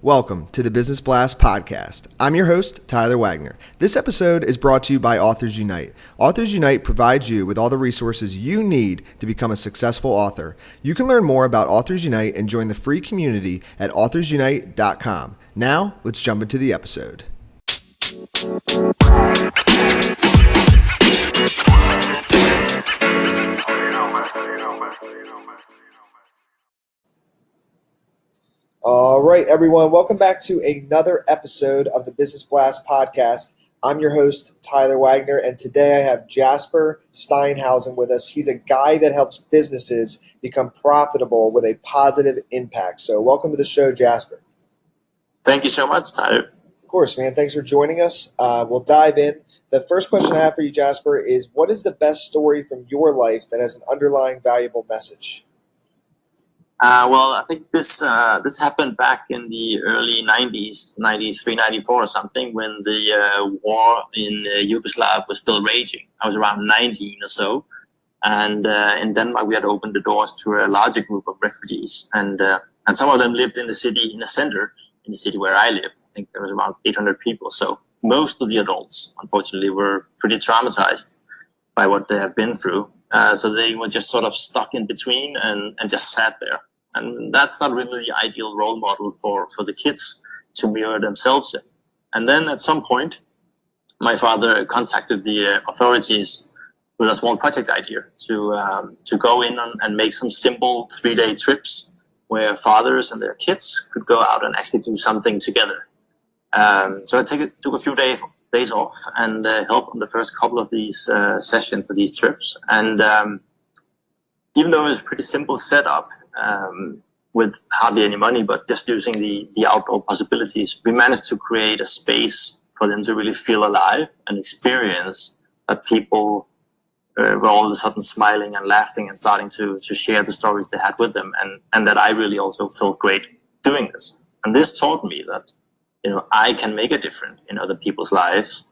Welcome to the Business Blast podcast. I'm your host, Tyler Wagner. This episode is brought to you by Authors Unite. Authors Unite provides you with all the resources you need to become a successful author. You can learn more about Authors Unite and join the free community at authorsunite.com. Now, let's jump into the episode. All right, everyone. Welcome back to another episode of the Business Blast podcast. I'm your host, Tyler Wagner, and today I have Jasper Steinhausen with us. He's a guy that helps businesses become profitable with a positive impact. So welcome to the show, Jasper. Thank you so much, Tyler. Of course, man. Thanks for joining us. We'll dive in. The first question I have for you, Jasper, is what is the best story from your life that has an underlying valuable message? Well, I think this happened back in the early 90s, 93, 94 or something, when the war in Yugoslavia was still raging. I was around 19 or so. And in Denmark, we had opened the doors to a larger group of refugees. And some of them lived in the city, in the center, in the city where I lived. I think there was around 800 people. So most of the adults, unfortunately, were pretty traumatized by what they have been through. So they were just sort of stuck in between and just sat there. And that's not really the ideal role model for the kids to mirror themselves in. And then at some point, my father contacted the authorities with a small project idea to go in and make some simple 3-day trips where fathers and their kids could go out and actually do something together. So I took a few days off and helped on the first couple of these sessions of these trips. And even though it was a pretty simple setup, with hardly any money, but just using the outdoor possibilities, we managed to create a space for them to really feel alive and experience that people were all of a sudden smiling and laughing and starting to share the stories they had with them, and that I really also felt great doing this. And this taught me that, I can make a difference in other people's lives,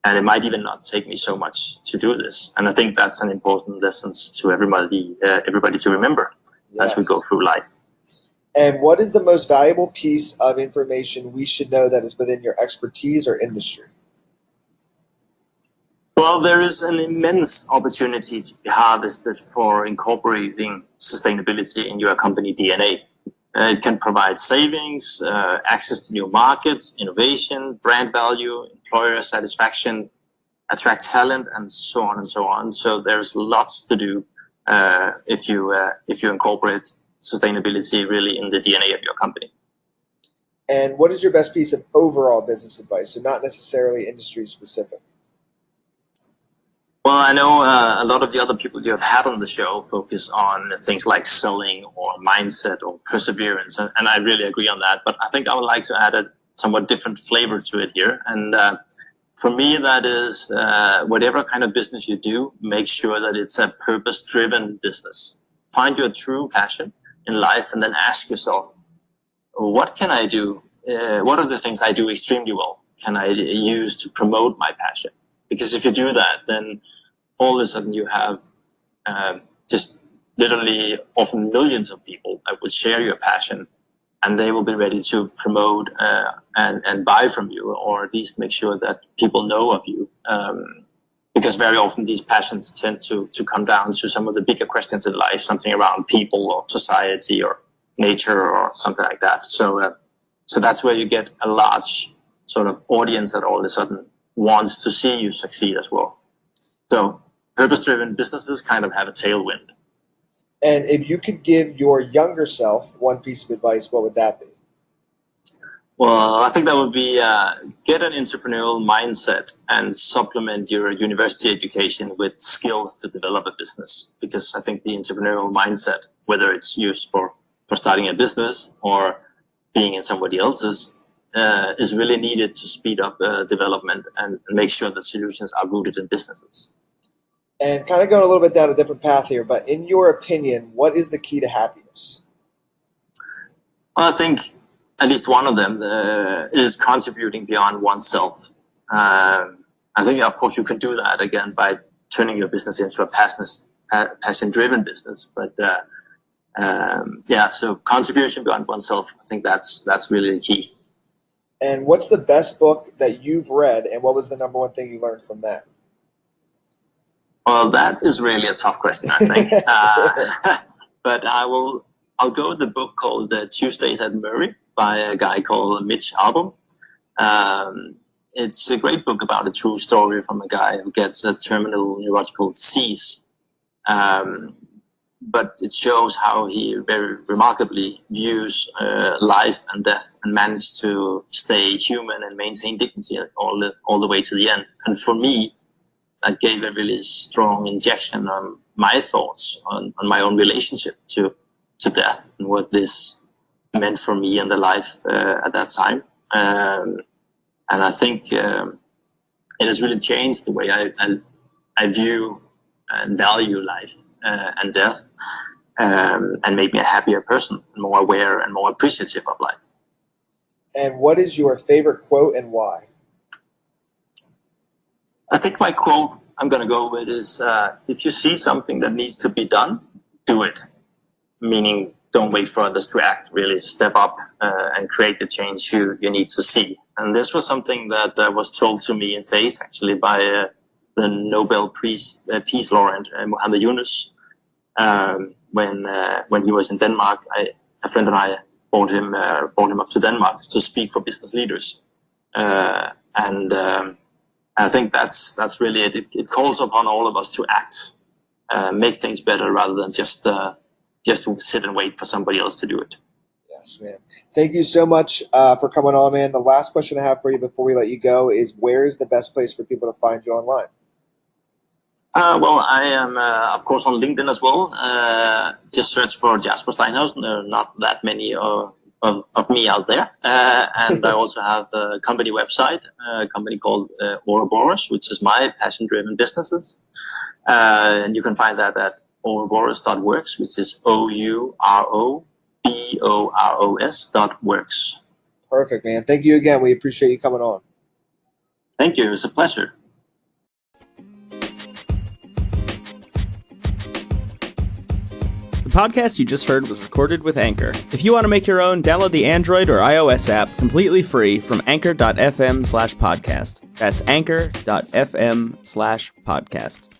and it might even not take me so much to do this. And I think that's an important lesson to everybody to remember. Yes. As we go through life. And what is the most valuable piece of information we should know that is within your expertise or industry? Well, there is an immense opportunity to be harvested for incorporating sustainability in your company DNA. It can provide savings, access to new markets, innovation, brand value, employer satisfaction, attract talent, and so on and so on. So there's lots to do if you incorporate sustainability really in the DNA of your company. And what is your best piece of overall business advice? So not necessarily industry specific. Well, I know a lot of the other people you have had on the show focus on things like selling or mindset or perseverance, and I really agree on that. But I think I would like to add a somewhat different flavor to it here. And for me, that is whatever kind of business you do, make sure that it's a purpose-driven business. Find your true passion in life and then ask yourself, what can I do? What are the things I do extremely well can I use to promote my passion? Because if you do that, then all of a sudden you have just literally often millions of people that would share your passion, and they will be ready to promote and buy from you, or at least make sure that people know of you. Because very often these passions tend to come down to some of the bigger questions in life, something around people or society or nature or something like that. So that's where you get a large sort of audience that all of a sudden wants to see you succeed as well. So purpose-driven businesses kind of have a tailwind. And if you could give your younger self one piece of advice, what would that be? Well, I think that would be get an entrepreneurial mindset and supplement your university education with skills to develop a business. Because I think the entrepreneurial mindset, whether it's used for starting a business or being in somebody else's, is really needed to speed up development and make sure that solutions are rooted in businesses. And kind of going a little bit down a different path here, but in your opinion, what is the key to happiness? Well, I think at least one of them is contributing beyond oneself. I think, of course, you can do that, again, by turning your business into a passion-driven business. But so contribution beyond oneself, I think that's really the key. And what's the best book that you've read, and what was the number one thing you learned from that? Well, that is really a tough question, I think. But I'll go with the book called Tuesdays at Murray by a guy called Mitch Albom. It's a great book about a true story from a guy who gets a terminal neurological disease. But it shows how he very remarkably views life and death and managed to stay human and maintain dignity all the way to the end. And for me, that gave a really strong injection on my thoughts on my own relationship to death and what this meant for me and the life at that time. And I think it has really changed the way I view and value life and death, and made me a happier person, more aware and more appreciative of life. And what is your favorite quote and why? I think my quote I'm going to go with is, if you see something that needs to be done, do it. Meaning, don't wait for others to act, really step up and create the change you need to see. And this was something that was told to me in face, actually, by the Nobel Peace laureate, Muhammad Yunus. When he was in Denmark, a friend and I brought him up to Denmark to speak for business leaders. And I think that's really it. It calls upon all of us to act, make things better rather than just sit and wait for somebody else to do it. Yes, man. Thank you so much for coming on, man. The last question I have for you before we let you go is, where is the best place for people to find you online? Well, I am, of course, on LinkedIn as well. Just search for Jasper Steinhausen. There are not that many of me out there. And I also have a company website, a company called Ouroboros, which is my passion-driven businesses. And you can find that at ouroboros.works, which is OUROBOROS.works. Perfect, man. Thank you again. We appreciate you coming on. Thank you. It's a pleasure. The podcast you just heard was recorded with Anchor. If you want to make your own, download the Android or iOS app completely free from anchor.fm/podcast. That's anchor.fm/podcast.